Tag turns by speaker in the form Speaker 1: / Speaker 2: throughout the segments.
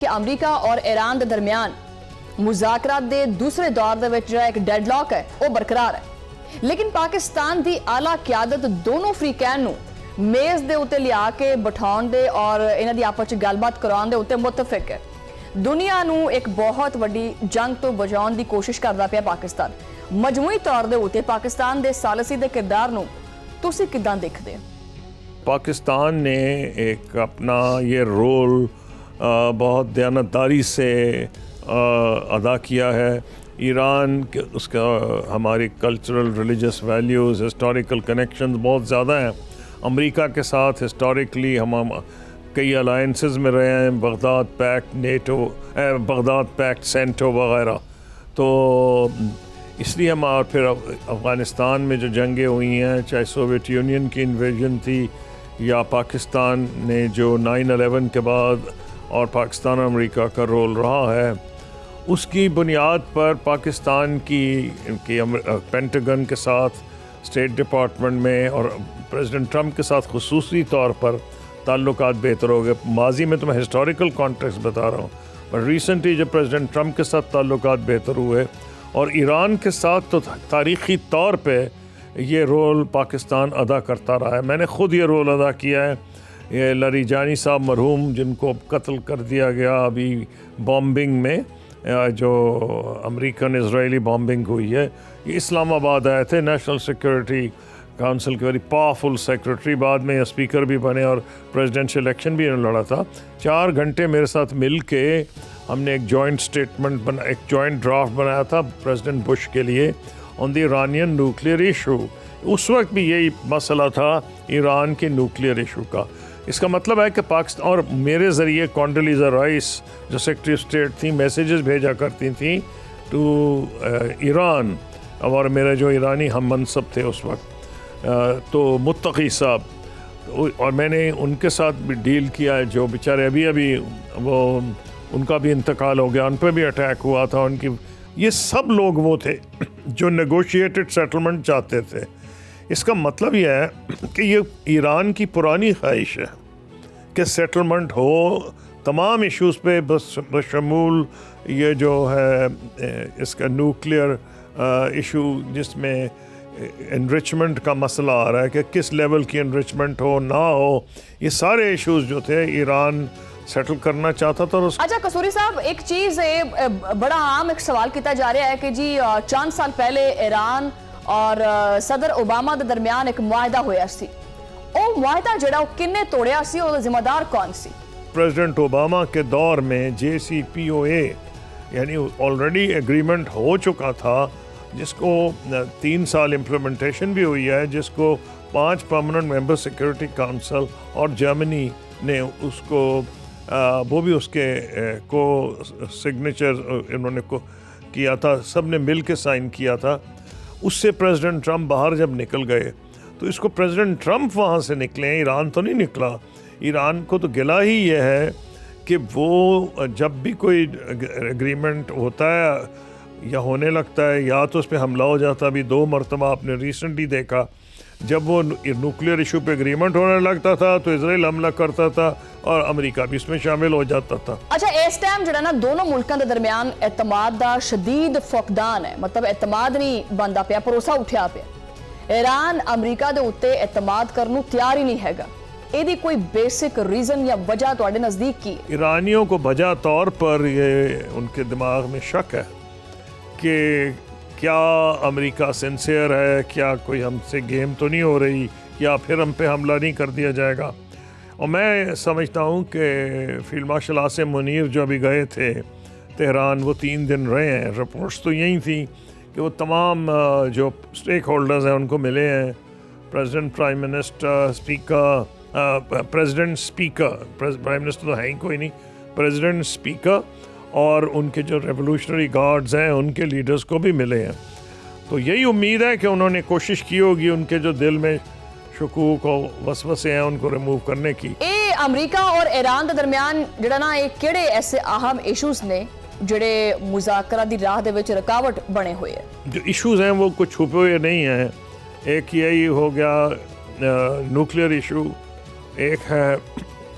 Speaker 1: کہ امریکہ اور ایران دے درمیان مذاکرات دے دوسرے دور دے وچ جڑا ایک ڈیڈ لاک ہے وہ برقرار ہے، لیکن پاکستان دی اعلیٰ قیادت دونوں فریقین نو میز دے اوتے لیا کے بٹھاؤن دے اور انہاں دی آپس وچ گل بات کراؤن دے اوتے متفق ہے۔ دنیا نو ایک بہت وڈی جنگ تو بچاؤن دی کوشش کردا پیا پاکستان۔ مجموعی طور دے اوتے پاکستان دے ثالثی دے کردار نو تسی کداں دیکھدے؟
Speaker 2: پاکستان نے ایک اپنا یہ رول بہت دیانتداری سے ادا کیا ہے۔ ایران اس کا ہماری cultural religious values historical connections بہت زیادہ ہیں۔ امریکہ کے ساتھ ہسٹوریکلی ہم کئی الائنسز میں رہے ہیں، Baghdad pact, NATO, Baghdad pact, CENTO وغیرہ۔ تو اس لیے ہم اور پھر افغانستان میں جو جنگیں ہوئی ہیں، چاہے سوویت یونین کی انویژن تھی یا پاکستان نے جو 9/11 کے بعد اور پاکستان اور امریکہ کا رول رہا ہے، اس کی بنیاد پر پاکستان کی پینٹاگن کے ساتھ، اسٹیٹ ڈپارٹمنٹ میں اور پریزیڈنٹ ٹرمپ کے ساتھ خصوصی طور پر تعلقات بہتر ہو گئے۔ ماضی میں تو میں ہسٹوریکل کانٹیکسٹ بتا رہا ہوں، پر ریسنٹلی جب پریزیڈنٹ ٹرمپ کے ساتھ تعلقات بہتر ہوئے اور ایران کے ساتھ تو تاریخی طور پہ یہ رول پاکستان ادا کرتا رہا ہے۔ میں نے خود یہ رول ادا کیا ہے۔ یہ لریجانی صاحب مرحوم، جن کو قتل کر دیا گیا ابھی بامبنگ میں، جو امریکن اسرائیلی بامبنگ ہوئی ہے، یہ اسلام آباد آئے تھے، نیشنل سیکورٹی کونسل کے ویری پاورفل سیکرٹری، بعد میں اسپیکر بھی بنے اور پریزیڈنشل الیکشن بھی انہوں نے لڑا تھا۔ 4 گھنٹے میرے ساتھ مل کے ہم نے ایک جوائنٹ اسٹیٹمنٹ ایک جوائنٹ ڈرافٹ بنایا تھا پریزیڈنٹ بش کے لیے آن دی ایرانین نیوکلیئر ایشو۔ اس وقت بھی یہی مسئلہ تھا ایران کے نیوکلیئر ایشو کا۔ اس کا مطلب ہے کہ پاکستان اور میرے ذریعے کونڈولیزا رائس جو سیکرٹری اسٹیٹ تھیں میسیجز بھیجا کرتی تھیں ٹو ایران، اور میرے جو ایرانی ہم منصب تھے اس وقت تو متقی صاحب، اور میں نے ان کے ساتھ بھی ڈیل کیا ہے، جو بیچارے ابھی وہ ان کا بھی انتقال ہو گیا، ان پہ بھی اٹیک ہوا تھا ان کی۔ یہ سب لوگ وہ تھے جو نیگوشیٹڈ سیٹلمنٹ چاہتے تھے۔ اس کا مطلب یہ ہے کہ یہ ایران کی پرانی خواہش ہے کہ سیٹلمنٹ ہو تمام ایشوز پہ، بشمول یہ جو ہے اس کا نیوکلیئر ایشو، جس میں انریچمنٹ کا مسئلہ آ رہا ہے کہ کس لیول کی انریچمنٹ ہو نہ ہو، یہ سارے ایشوز جو تھے ایران سیٹل کرنا چاہتا تھا۔
Speaker 1: اچھا قصوری صاحب، ایک چیز بڑا عام ایک سوال کیتا جا رہا ہے کہ جی چند سال پہلے ایران اور صدر اوباما دے درمیان ایک معاہدہ ہویا سی، او معاہدہ جڑا وہ کنے توڑیا سی، اور ذمہ دار کون سی؟
Speaker 2: پریزیڈنٹ اوباما کے دور میں JCPOA یعنی آلریڈی ایگریمنٹ ہو چکا تھا، جس کو 3 سال امپلیمنٹیشن بھی ہوئی ہے، جس کو 5 پرماننٹ ممبر سیکورٹی کونسل اور جرمنی نے اس کو وہ بھی اس کے کو سگنیچر انہوں نے کیا تھا، سب نے مل کے سائن کیا تھا۔ اس سے پریزیڈنٹ ٹرمپ باہر جب نکل گئے تو اس کو پریزیڈنٹ ٹرمپ وہاں سے نکلے ہیں، ایران تو نہیں نکلا۔ ایران کو تو گلہ ہی یہ ہے کہ وہ جب بھی کوئی ایگریمنٹ ہوتا ہے یا ہونے لگتا ہے، یا تو اس پہ حملہ ہو جاتا۔ ابھی 2 مرتبہ آپ نے ریسنٹلی دیکھا، جب وہ نیوکلیئر ایشو پہ اگریمنٹ ہونے لگتا تھا تو اسرائیل حملہ کرتا تھا اور امریکہ بھی اس میں شامل ہو جاتا تھا۔
Speaker 1: اچھا اس ٹائم جڑا نا دونوں ملکاں دے درمیان اعتماد دا شدید فقدان ہے، مطلب اعتماد نہیں بندا پیا، بھروسہ اٹھیا پیا۔ ایران امریکہ دے اوتے اعتماد کرنوں تیار ہی نہیں ہےگا۔ اے دی کوئی بیسک ریزن یا وجہ تواڈے نزدیک کی؟
Speaker 2: ایرانیوں کو بجا طور پر یہ ان کے دماغ میں شک ہے کہ کیا امریکہ سنسیئر ہے، کیا کوئی ہم سے گیم تو نہیں ہو رہی، یا پھر ہم پہ حملہ نہیں کر دیا جائے گا۔ اور میں سمجھتا ہوں کہ فیلڈ مارشل عاصم منیر جو ابھی گئے تھے تہران، وہ 3 دن رہے ہیں۔ رپورٹس تو یہی تھیں کہ وہ تمام جو اسٹیک ہولڈرز ہیں ان کو ملے ہیں، president, prime minister, speaker, president, speaker, prime minister تو ہے ہی کوئی نہیں، پریزیڈنٹ، اسپیکر اور ان کے جو ریولوشنری گارڈز ہیں ان کے لیڈرز کو بھی ملے ہیں۔ تو یہی امید ہے کہ انہوں نے کوشش کی ہوگی ان کے جو دل میں شکوک و وسوسے ہیں ان کو ریموو کرنے کی۔
Speaker 1: اے امریکہ اور ایران دے درمیان جڑا نا ایک کیڑے ایسے اہم ایشوز نے جڑے مذاکرہ دی راہ دے وچ رکاوٹ بنے ہوئے ہیں؟
Speaker 2: جو ایشوز ہیں وہ کچھ چھپے ہوئے نہیں ہیں۔ ایک یہی ہو گیا نیوکلیئر ایشو، ایک ہے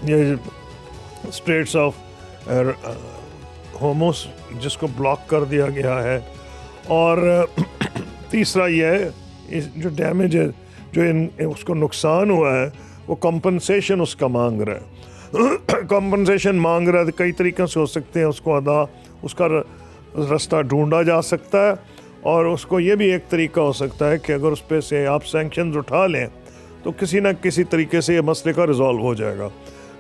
Speaker 2: یہ اسٹریٹس آف ہوموس جس کو بلاک کر دیا گیا ہے، اور تیسرا یہ ہے جو ڈیمیج ہے، جو اس کو نقصان ہوا ہے، وہ کمپنسیشن اس کا مانگ رہا ہے کمپنسیشن مانگ رہا ہے، کئی طریقوں سے ہو سکتے ہیں، اس کو اس کا راستہ ڈھونڈا جا سکتا ہے، اور اس کو یہ بھی ایک طریقہ ہو سکتا ہے کہ اگر اس پہ سے آپ سینکشنز اٹھا لیں تو کسی نہ کسی طریقے سے یہ مسئلے کا ریزالو ہو جائے گا۔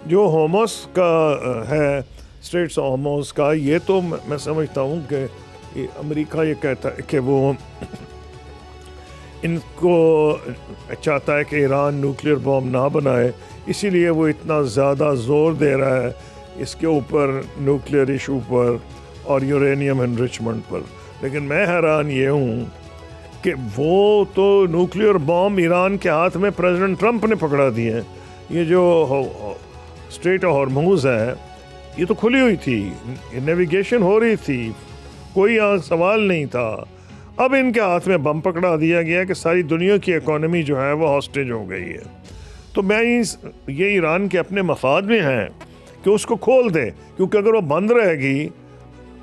Speaker 2: جو ہوموس کا ہے، اسٹریٹس آف ہوموس کا، یہ تو میں سمجھتا ہوں کہ امریکہ یہ کہتا ہے کہ وہ ان کو چاہتا ہے کہ ایران نیوکلیئر بام نہ بنائے، اسی لیے وہ اتنا زیادہ زور دے رہا ہے اس کے اوپر، نیوکلیئر ایشو پر اور یورینیم انرچمنٹ پر۔ لیکن میں حیران یہ ہوں کہ وہ تو نیوکلیئر بام ایران کے ہاتھ میں پریزیڈنٹ ٹرمپ نے پکڑا دیے ہیں۔ یہ جو اسٹریٹ آف ہارموز ہے، یہ تو کھلی ہوئی تھی، نیویگیشن ہو رہی تھی، کوئی سوال نہیں تھا۔ اب ان کے ہاتھ میں بم پکڑا دیا گیا کہ ساری دنیا کی اکانومی جو ہے وہ ہاسٹیج ہو گئی ہے۔ تو میں یہ ایران کے اپنے مفاد میں ہیں کہ اس کو کھول دے، کیونکہ اگر وہ بند رہے گی،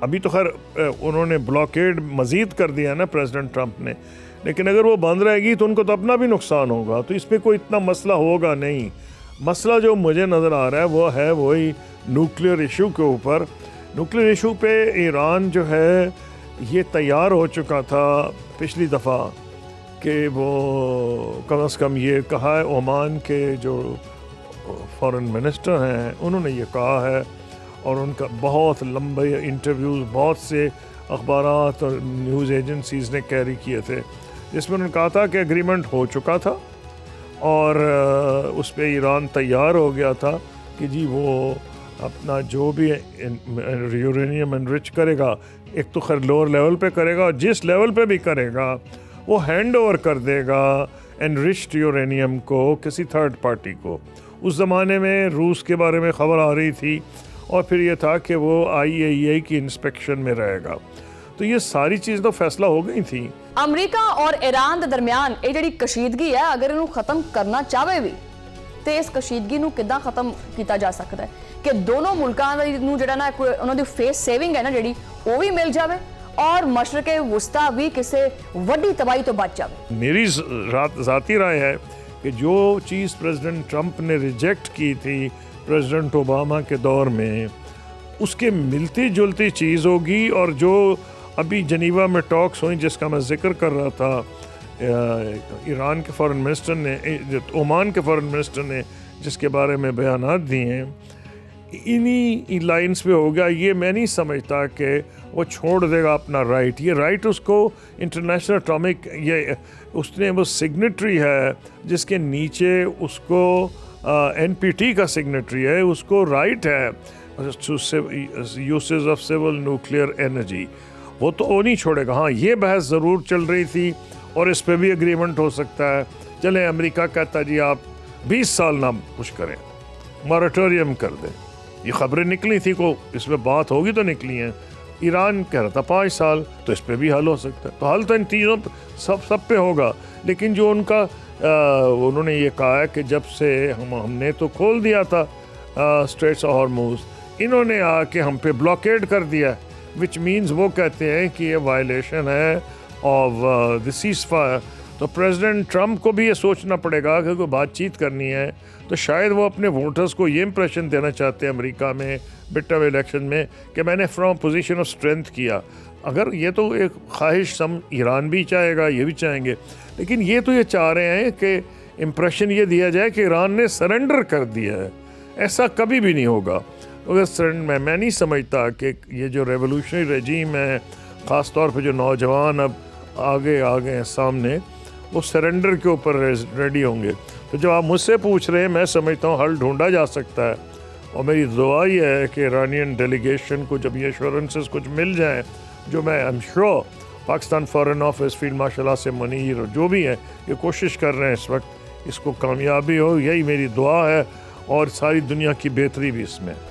Speaker 2: ابھی تو خیر انہوں نے بلاکیڈ مزید کر دیا نا پریزیڈنٹ ٹرمپ نے، لیکن اگر وہ بند رہے گی تو ان کو تو اپنا بھی نقصان ہوگا، تو اس پہ کوئی اتنا مسئلہ ہوگا نہیں۔ مسئلہ جو مجھے نظر آ رہا ہے وہ ہے وہی نیوکلیئر ایشو کے اوپر۔ نیوکلیئر ایشو پہ ایران جو ہے یہ تیار ہو چکا تھا پچھلی دفعہ کہ وہ کم از کم یہ کہا ہے، عمان کے جو فارن منسٹر ہیں انہوں نے یہ کہا ہے، اور ان کا بہت لمبے انٹرویوز بہت سے اخبارات اور نیوز ایجنسیز نے کیری کیے تھے، جس میں انہوں نے کہا تھا کہ اگریمنٹ ہو چکا تھا، اور اس پہ ایران تیار ہو گیا تھا کہ جی وہ اپنا جو بھی یورینیم انرچ کرے گا، ایک تو خیر لوور لیول پہ کرے گا، اور جس لیول پہ بھی کرے گا وہ ہینڈ اوور کر دے گا انرچڈ یورینیم کو کسی تھرڈ پارٹی کو۔ اس زمانے میں روس کے بارے میں خبر آ رہی تھی، اور پھر یہ تھا کہ وہ IAEA کی انسپیکشن میں رہے گا، تو یہ ساری چیز تو فیصلہ ہو گئی تھی۔
Speaker 1: امریکہ اور ایران دے درمیان یہ جڑی کشیدگی ہے، اگر انہوں ختم کرنا چاہے بھی تے اس کشیدگی نو کداں ختم کیتا جا سکتا ہے کہ دونوں ملکاں نو جڑا نا انہاں دی فیس سیونگ ہے نا جڑی وہ بھی مل جاوے، اور مشرق وسطیٰ بھی کسی وڈی تباہی تو بچ جاوے۔
Speaker 2: میری ذاتی رائے ہے کہ جو چیز پریزیڈنٹ ٹرمپ نے ریجیکٹ کی تھی پریزیڈنٹ اوباما کے دور میں، اس کے ملتی جلتی چیز ہوگی، اور جو ابھی جنیوا میں ٹاکس ہوئیں جس کا میں ذکر کر رہا تھا، ایران کے فارن منسٹر نے، عمان کے فارن منسٹر نے جس کے بارے میں بیانات دیے ہیں، انہی لائنز پہ ہو گیا۔ یہ میں نہیں سمجھتا کہ وہ چھوڑ دے گا اپنا رائٹ، یہ رائٹ اس کو انٹرنیشنل اٹامک، یہ اس نے وہ سگنیٹری ہے جس کے نیچے اس کو NPT کا سگنیٹری ہے، اس کو رائٹ ہے یوسز آف سول نیوکلیئر انرجی، وہ تو وہ نہیں چھوڑے گا۔ ہاں یہ بحث ضرور چل رہی تھی، اور اس پہ بھی اگریمنٹ ہو سکتا ہے۔ چلیں امریکہ کہتا جی آپ 20 سال نہ کچھ کریں، مورٹوریم کر دیں، یہ خبریں نکلی تھی، کو اس میں بات ہوگی تو نکلی ہیں۔ ایران کہہ رہا تھا 5 سال، تو اس پہ بھی حل ہو سکتا ہے۔ تو حل تو ان تینوں سب پہ ہوگا، لیکن جو ان کا انہوں نے یہ کہا ہے کہ جب سے ہم نے تو کھول دیا تھا اسٹریٹس آف ہارموز، انہوں نے آ کے ہم پہ بلاکیڈ کر دیا، وچ مینز وہ کہتے ہیں کہ یہ وائلیشن ہے آف دی سیز فائر۔ تو پریزیڈنٹ ٹرمپ کو بھی یہ سوچنا پڑے گا کہ کوئی بات چیت کرنی ہے تو شاید وہ اپنے ووٹرز کو یہ امپریشن دینا چاہتے ہیں امریکہ میں مڈ ٹرم الیکشن میں کہ میں نے فرام پوزیشن آف اسٹرینتھ کیا۔ اگر یہ تو ایک خواہش ایران بھی چاہے گا، یہ بھی چاہیں گے، لیکن یہ تو یہ چاہ رہے ہیں کہ امپریشن یہ دیا جائے کہ ایران نے سرنڈر کر دیا ہے۔ ایسا کبھی بھی نہیں ہوگا۔ اگر میں نہیں سمجھتا کہ یہ جو ریولوشنری رجیم ہے، خاص طور پہ جو نوجوان اب آگے ہیں سامنے، وہ سرنڈر کے اوپر ریڈی ہوں گے۔ تو جب آپ مجھ سے پوچھ رہے ہیں، میں سمجھتا ہوں حل ڈھونڈا جا سکتا ہے، اور میری دعا یہ ہے کہ ایرانین ڈیلیگیشن کو جب یہ ایشورنسز کچھ مل جائیں، جو میں am sure Pakistan foreign office field marshal سے منیر اور جو بھی ہیں یہ کوشش کر رہے ہیں اس وقت، اس کو کامیابی ہو، یہی میری دعا ہے، اور ساری دنیا کی بہتری بھی اس میں۔